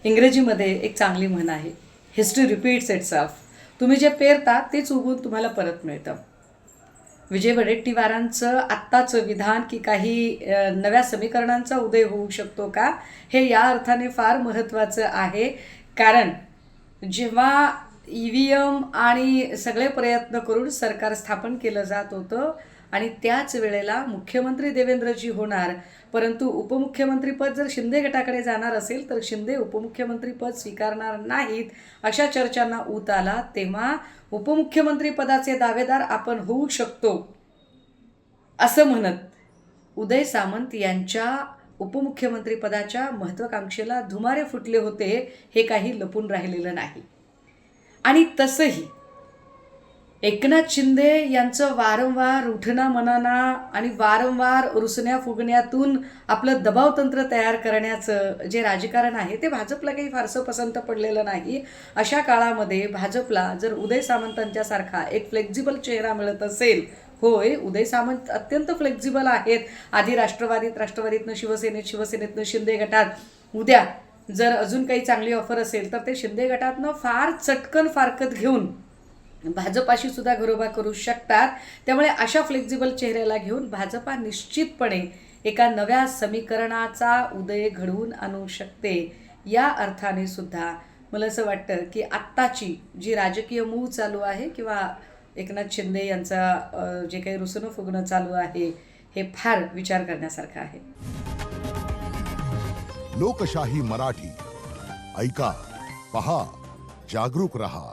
इंग्रजीमध्ये एक चांगली म्हण आहे, हिस्ट्री रिपीट्स इटसेल्फ. तुम्ही जे पेरता तेच उगवून तुम्हाला परत मिळतं. विजय वडेट्टीवारांचं आत्ताचं विधान की काही नव्या समीकरणांचा उदय होऊ शकतो का, हे या अर्थाने फार महत्त्वाचं आहे. कारण जेव्हा EVM आणि सगळे प्रयत्न करून सरकार स्थापन केलं जात होतं आणि त्याच वेळेला मुख्यमंत्री देवेंद्रजी होणार, परंतु उपमुख्यमंत्रीपद जर शिंदे गटाकडे जाणार असेल तर शिंदे उपमुख्यमंत्रीपद स्वीकारणार नाहीत, अशा चर्चांना ऊत आला. तेव्हा उपमुख्यमंत्रीपदाचे दावेदार आपण होऊ शकतो असं म्हणत उदय सामंत यांच्या उपमुख्यमंत्रीपदाच्या महत्त्वाकांक्षेला धुमारे फुटले होते, हे काही लपून राहिलेलं नाही. आणि तसंही एकनाथ शिंदे यांचं वारंवार उठणा मनाना आणि वारंवार रुसण्या फुगण्यातून आपलं दबावतंत्र तयार करण्याचं जे राजकारण आहे ते भाजपला काही फारसं पसंत पडलेलं नाही. अशा काळामध्ये भाजपला जर उदय सामंतांच्यासारखा एक फ्लेक्झिबल चेहरा मिळत असेल, होय उदय सामंत अत्यंत फ्लेक्झिबल आहेत. आधी राष्ट्रवादीतनं शिवसेनेतनं शिंदे गटात, उद्या जर अजून काही चांगली ऑफर असेल तर ते शिंदे गटातनं फार चटकन फारकत घेऊन भाजपाशी सुद्धा घरोबा करू शकतात. त्यामुळे अशा फ्लेक्झिबल चेहऱ्याला घेऊन भाजपा निश्चितपणे एका नव्या समीकरणाचा उदय घडवून आणू शकते. या अर्थाने सुद्धा मला असं वाटतं की आत्ताची जी राजकीय मूव चालू आहे किंवा एकनाथ शिंदे यांचा जे काही रुसणं फुगणं चालू आहे, हे फार विचार करण्यासारखं आहे. लोकशाही मराठी ऐका, पहा, जागरूक रहा.